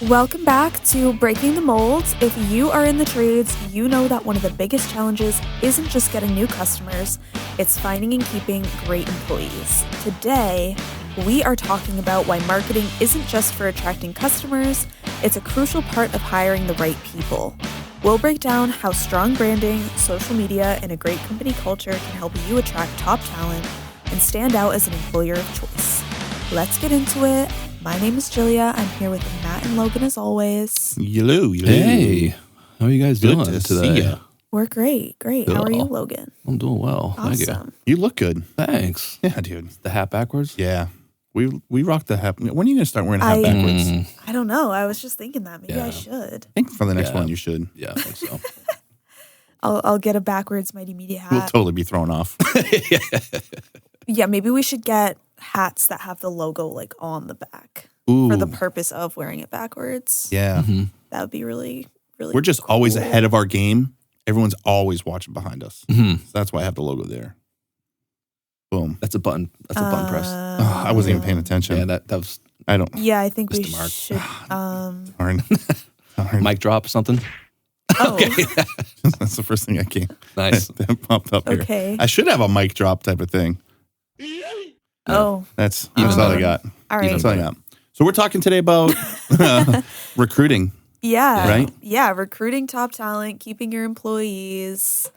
Welcome back to Breaking the Mold. If you are in the trades, you know that one of the biggest challenges isn't just getting new customers, it's finding and keeping great employees. Today, we are talking about why marketing isn't just for attracting customers, it's a crucial part of hiring the right people. We'll break down how strong branding, social media, and a great company culture can help you attract top talent and stand out as an employer of choice. Let's get into it. My name is Julia. I'm here with Matt and Logan as always. Hello. Hey, how are you guys doing to today? See ya. We're great. How are you, Logan? I'm doing well. Thank you. Awesome. You look good. Thanks. Yeah, dude. The hat backwards? Yeah. We rock the hat. When are you going to start wearing a hat backwards? I don't know. I was just thinking that. Maybe I should. I think for the next Yeah. one you should. Yeah, I think so. I'll get a backwards Mighty Media hat. We'll totally be thrown off. Yeah, maybe we should get hats that have the logo like on the back Ooh. for the purpose of wearing it backwards. Yeah. That would be really, really We're just cool. always ahead of our game. Everyone's always watching behind us. Mhm. So that's why I have the logo there. Boom. That's a button. That's a button press. Oh, I wasn't even paying attention. Yeah, that was I don't. Yeah, I think we Mr. Mark. should. Darn. mic drop or something. Oh, That's the first thing I came. Nice. That popped up here. okay. I should have a mic drop type of thing. Oh, That's Even all I better. got. all right. That's all I got. So we're talking today about recruiting. Yeah. Right? Yeah. Recruiting top talent, keeping your employees,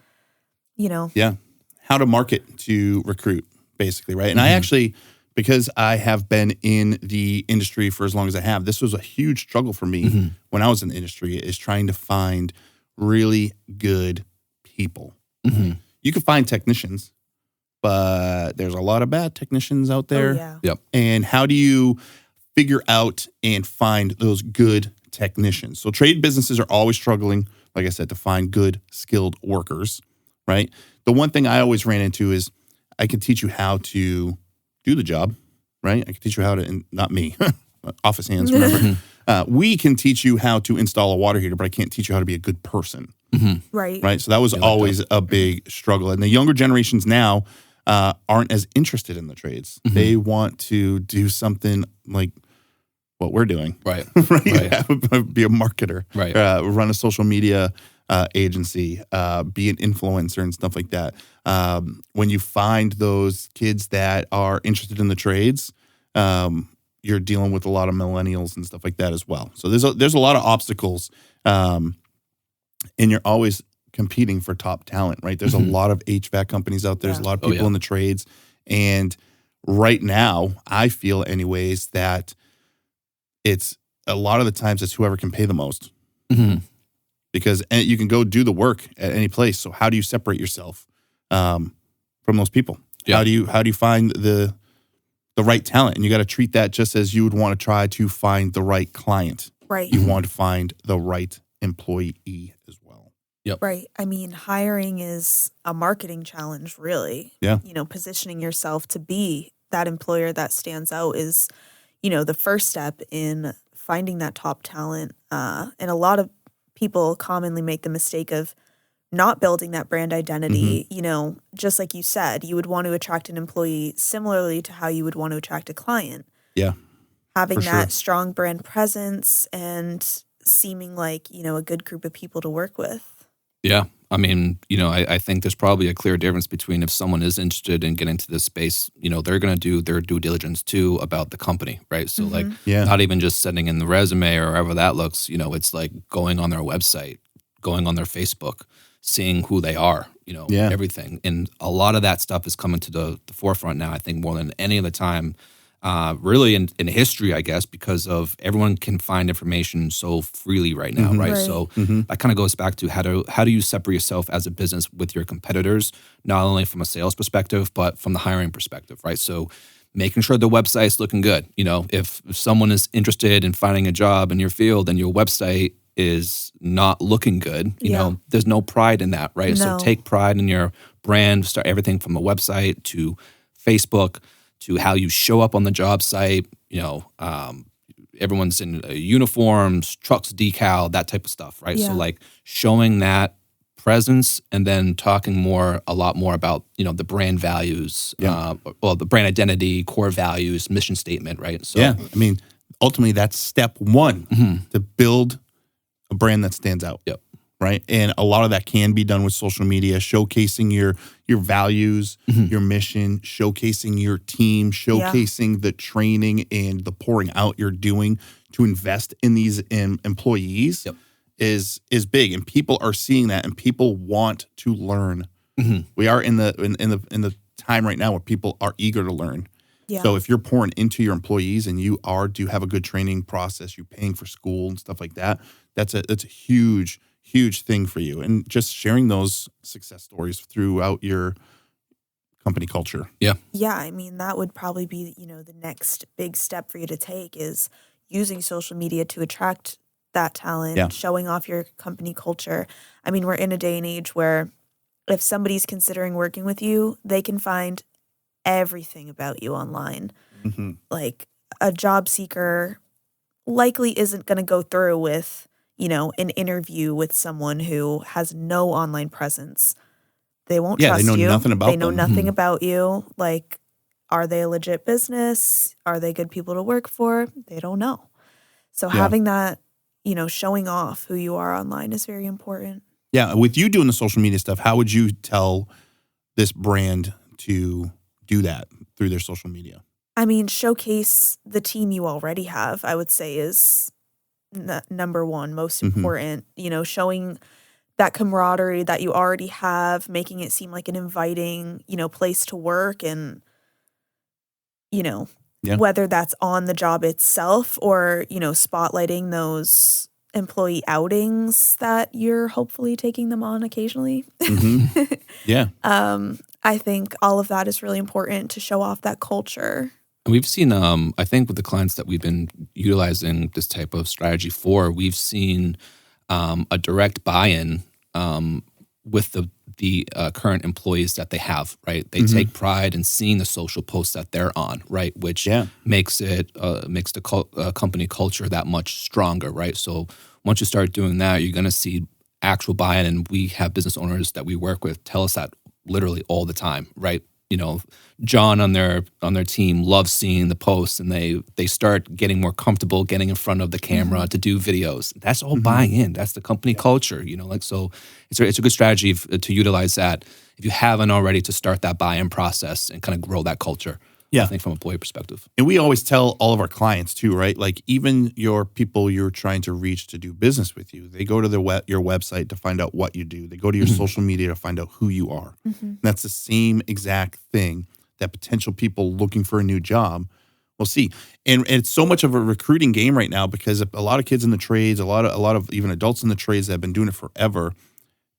Yeah. How to market to recruit, basically, right? And I actually, because I have been in the industry for as long as I have, this was a huge struggle for me when I was in the industry, is trying to find really good people. You can find technicians, but there's a lot of bad technicians out there. Oh, yeah. Yep. And how do you figure out and find those good technicians? So trade businesses are always struggling, like I said, to find good, skilled workers, right? The one thing I always ran into is I can teach you how to do the job, right? I can teach you how to, and not me, office hands, remember? We can teach you how to install a water heater, but I can't teach you how to be a good person, Right. right? So that was always a big struggle. And the younger generations now aren't as interested in the trades. They want to do something like what we're doing. Right. Right? Right. Be a marketer, Right. Run a social media agency, be an influencer and stuff like that. When you find those kids that are interested in the trades, you're dealing with a lot of millennials and stuff like that as well. So there's a lot of obstacles, and you're always competing for top talent, right? There's a lot of HVAC companies out there. There's a lot of people in the trades, and right now, I feel anyways that it's a lot of the times it's whoever can pay the most. Because you can go do the work at any place. So how do you separate yourself from those people? Yeah. How do you find the right talent? And you got to treat that just as you would want to try to find the right client. Right. You want to find the right employee as well. Right. I mean, hiring is a marketing challenge, really. Yeah. Positioning yourself to be that employer that stands out is, the first step in finding that top talent. And a lot of people commonly make the mistake of not building that brand identity. Just like you said, you would want to attract an employee similarly to how you would want to attract a client. Yeah. Having For that sure. strong brand presence and seeming like, a good group of people to work with. Yeah. I mean, I think there's probably a clear difference between if someone is interested in getting into this space, they're going to do their due diligence too about the company, right? So like Yeah. not even just sending in the resume or however that looks, it's like going on their website, going on their Facebook, seeing who they are, Yeah. everything. And a lot of that stuff is coming to the forefront now, I think more than any other time, really in history, I guess, because of everyone can find information so freely right now, right? Right. So that kind of goes back to how do you separate yourself as a business with your competitors, not only from a sales perspective, but from the hiring perspective, right? So making sure the website's looking good. If someone is interested in finding a job in your field and your website is not looking good, there's no pride in that, right? No. So take pride in your brand, start everything from a website to Facebook to how you show up on the job site, everyone's in uniforms, trucks, decal, that type of stuff, right? Yeah. So like showing that presence and then talking a lot more about, the brand values, the brand identity, core values, mission statement, right? So Yeah. I mean, ultimately that's step one to build a brand that stands out. Yep. Right. And a lot of that can be done with social media, showcasing your values, your mission, showcasing your team, showcasing the training and the pouring out you're doing to invest in these employees is big. And people are seeing that, and people want to learn. We are in the time right now where people are eager to learn. Yeah. So if you're pouring into your employees and you do have a good training process, you're paying for school and stuff like that, that's a huge thing for you. And just sharing those success stories throughout your company culture. Yeah. Yeah, I mean, that would probably be, the next big step for you to take is using social media to attract that talent, showing off your company culture. I mean, we're in a day and age where if somebody's considering working with you, they can find everything about you online. Like a job seeker likely isn't going to go through with, an interview with someone who has no online presence. They won't trust you. They know nothing about They know them. nothing about you. Like, are they a legit business? Are they good people to work for? They don't know. So having that, showing off who you are online is very important. Yeah. With you doing the social media stuff, how would you tell this brand to do that through their social media? I mean, showcase the team you already have, I would say is number one, most important. Showing that camaraderie that you already have, making it seem like an inviting, place to work, and, whether that's on the job itself or, spotlighting those employee outings that you're hopefully taking them on occasionally. Yeah. I think all of that is really important to show off that culture. And we've seen, I think with the clients that we've been utilizing this type of strategy for, we've seen a direct buy-in with the current employees that they have, right? They take pride in seeing the social posts that they're on, right? Which makes the company culture that much stronger, right? So once you start doing that, you're going to see actual buy-in. And we have business owners that we work with tell us that literally all the time, right? John on their team loves seeing the posts, and they start getting more comfortable getting in front of the camera to do videos. That's all buying in. That's the company culture, so it's a good strategy to utilize that if you haven't already, to start that buy-in process and kind of grow that culture. Yeah. I think from an employee perspective. And we always tell all of our clients too, right? Like even your people you're trying to reach to do business with you, they go to your website to find out what you do. They go to your social media to find out who you are. And that's the same exact thing that potential people looking for a new job will see. And it's so much of a recruiting game right now because a lot of kids in the trades, a lot of even adults in the trades that have been doing it forever,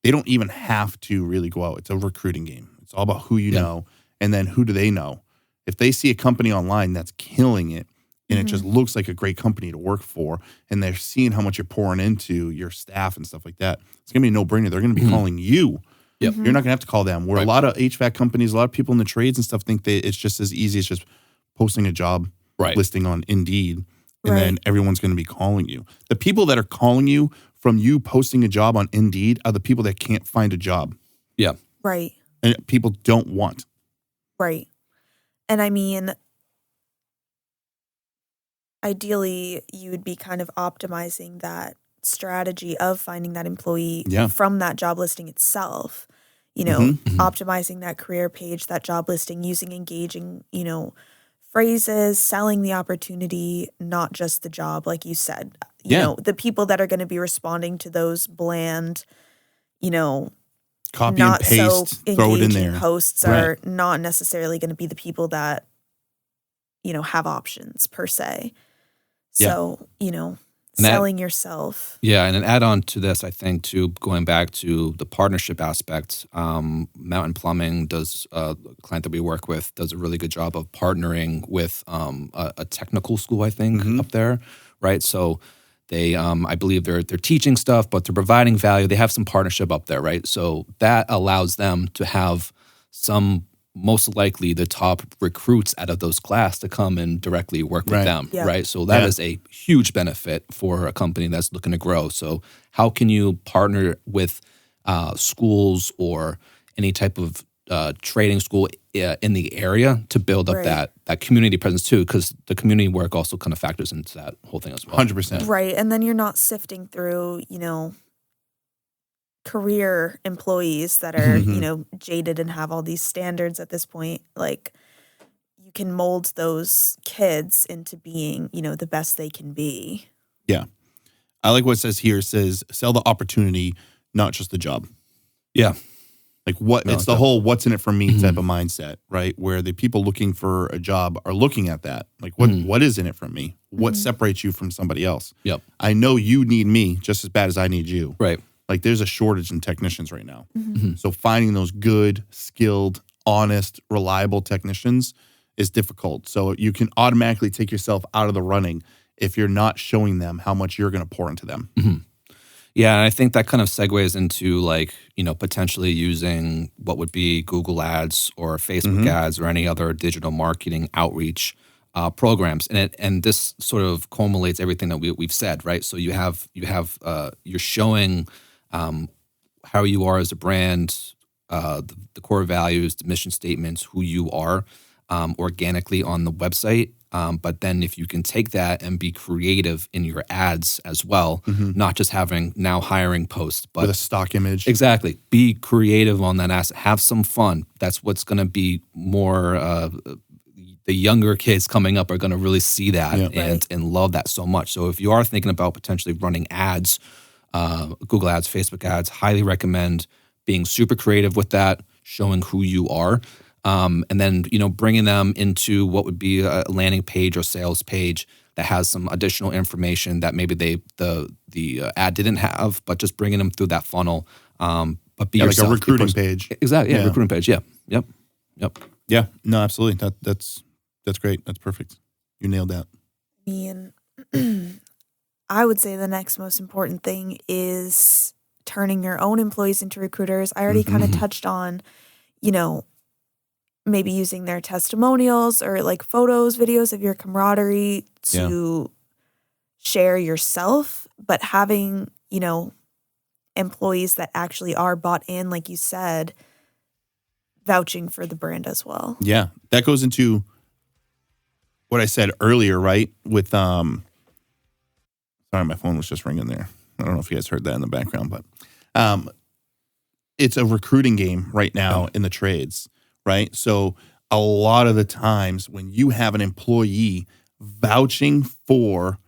they don't even have to really go out. It's a recruiting game. It's all about who you know, and then who do they know. If they see a company online that's killing it and it just looks like a great company to work for, and they're seeing how much you're pouring into your staff and stuff like that, it's going to be a no-brainer. They're going to be calling you. You're not going to have to call them. Where a lot of HVAC companies, a lot of people in the trades and stuff think it's just as easy as just posting a job listing on Indeed, and then everyone's going to be calling you. The people that are calling you from you posting a job on Indeed are the people that can't find a job. Yeah. Right. And people don't want. Right. And I mean, ideally, you would be kind of optimizing that strategy of finding that employee from that job listing itself. Optimizing that career page, that job listing, using engaging, phrases, selling the opportunity, not just the job, like you said. The people that are going to be responding to those bland, copy not and paste, so throw it in engaging there. posts are not necessarily going to be the people that, have options per se. So, selling yourself. Yeah, and an add-on to this, I think, too, going back to the partnership aspect, Mountain Plumbing does, a client that we work with, does a really good job of partnering with a technical school, I think, up there, right? So they, I believe they're teaching stuff, but they're providing value. They have some partnership up there, right? So that allows them to have some, most likely the top recruits out of those class to come and directly work with them, right? So that is a huge benefit for a company that's looking to grow. So how can you partner with schools or any type of trading school in the area to build up Right. that community presence too, because the community work also kind of factors into that whole thing as well. 100%. Right. And then you're not sifting through, career employees that are, Mhm. jaded and have all these standards at this point. Like, you can mold those kids into being, the best they can be. Yeah. I like what it says here. It says, sell the opportunity, not just the job. Yeah. Like No, it's the whole what's in it for me type of mindset, right? Where the people looking for a job are looking at that. Like what is in it for me? What separates you from somebody else? Yep. I know you need me just as bad as I need you. Right. Like there's a shortage in technicians right now. Mm-hmm. So finding those good, skilled, honest, reliable technicians is difficult. So you can automatically take yourself out of the running if you're not showing them how much you're going to pour into them. Mm-hmm. Yeah, and I think that kind of segues into potentially using what would be Google ads or Facebook ads or any other digital marketing outreach programs, and this sort of culminates everything that we've said, right? So you're showing how you are as a brand, the core values, the mission statements, who you are organically on the website. But then if you can take that and be creative in your ads as well, not just hiring posts, but With a stock image. Exactly. Be creative on that asset. Have some fun. That's what's going to be more, the younger kids coming up are going to really see that and love that so much. So if you are thinking about potentially running ads, Google ads, Facebook ads, highly recommend being super creative with that, showing who you are. And then, bringing them into what would be a landing page or sales page that has some additional information that maybe the ad didn't have, but just bringing them through that funnel. But be yourself. Like a recruiting page. Exactly. Yeah, recruiting page. Yeah. Yep. Yeah. No, absolutely. That's great. That's perfect. You nailed that. I mean, I would say the next most important thing is turning your own employees into recruiters. I already kind of touched on, maybe using their testimonials or like photos, videos of your camaraderie to share yourself, but having, employees that actually are bought in, like you said, vouching for the brand as well. Yeah. That goes into what I said earlier, right? With sorry, my phone was just ringing there. I don't know if you guys heard that in the background, but it's a recruiting game right now in the trades. Right. So a lot of the times when you have an employee vouching for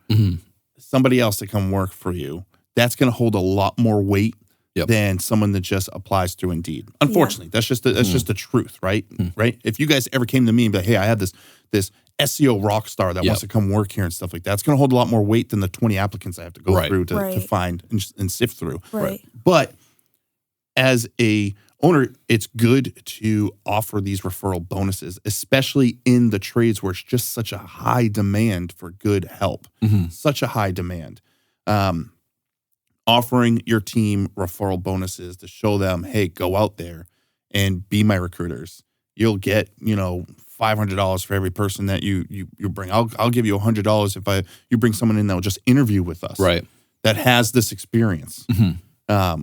somebody else to come work for you, that's going to hold a lot more weight than someone that just applies through Indeed. Unfortunately, that's just the truth. Right. Right. If you guys ever came to me and be like, hey, I have this SEO rock star that wants to come work here and stuff like that, it's going to hold a lot more weight than the 20 applicants I have to go through to find and sift through. Right. But as a owner, it's good to offer these referral bonuses, especially in the trades where it's just such a high demand for good help, such a high demand. Offering your team referral bonuses to show them, hey, go out there and be my recruiters. You'll get, $500 for every person that you bring. I'll give you $100 if you bring someone in that will just interview with us, Right. that has this experience.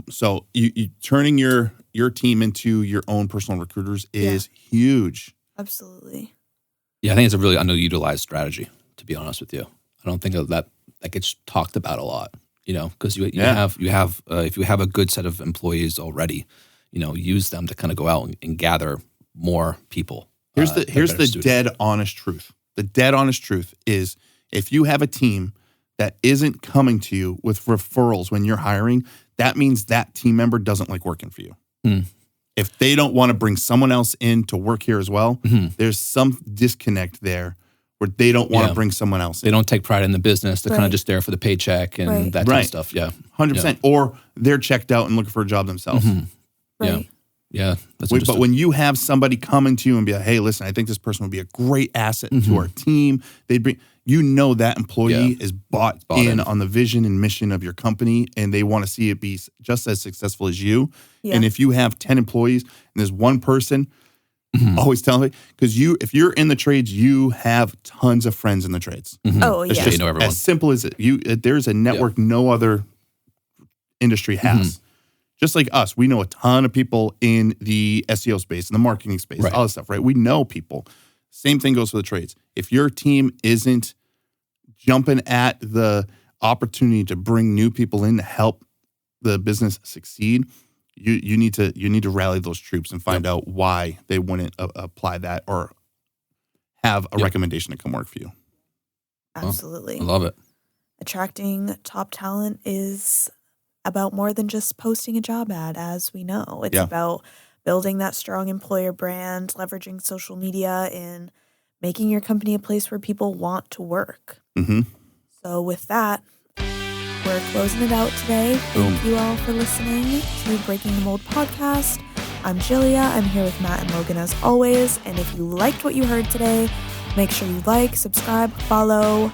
So you turning your team into your own personal recruiters is huge. Absolutely. Yeah, I think it's a really underutilized strategy, to be honest with you. I don't think that gets talked about a lot, because you have if you have a good set of employees already, use them to kind of go out and gather more people. Here's the dead honest truth. The dead honest truth is if you have a team that isn't coming to you with referrals when you're hiring, that means that team member doesn't like working for you. If they don't want to bring someone else in to work here as well, there's some disconnect there where they don't want to bring someone else in. They don't take pride in the business. They're kind of just there for the paycheck and that kind of stuff. Yeah. 100%. Or they're checked out and looking for a job themselves. Right. Yeah. That's But when you have somebody coming to you and be like, hey, listen, I think this person would be a great asset to our team. That employee is bought in on the vision and mission of your company, and they want to see it be just as successful as you. Yeah. And if you have 10 employees and there's one person, always tell me, because if you're in the trades, you have tons of friends in the trades. Oh, yeah. It's just everyone. as simple as it. There's a network no other industry has. Just like us, we know a ton of people in the SEO space, in the marketing space, Right. all this stuff, right? We know people. Same thing goes for the trades. If your team isn't jumping at the opportunity to bring new people in to help the business succeed, you need to rally those troops and find out why they wouldn't apply that or have a recommendation to come work for you. Absolutely. I love it. Attracting top talent is about more than just posting a job ad, as we know. It's about building that strong employer brand, leveraging social media, and making your company a place where people want to work. Mm-hmm. So with that, we're closing it out today. Thank you all for listening to Breaking the Mold podcast. I'm Jillia. I'm here with Matt and Logan as always. And if you liked what you heard today, make sure you like, subscribe, follow.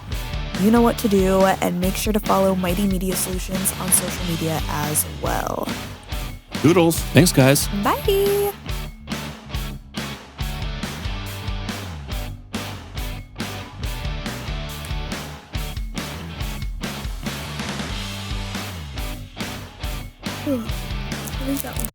You know what to do. And make sure to follow Mighty Media Solutions on social media as well. Doodles. Thanks, guys. Bye. I think that one.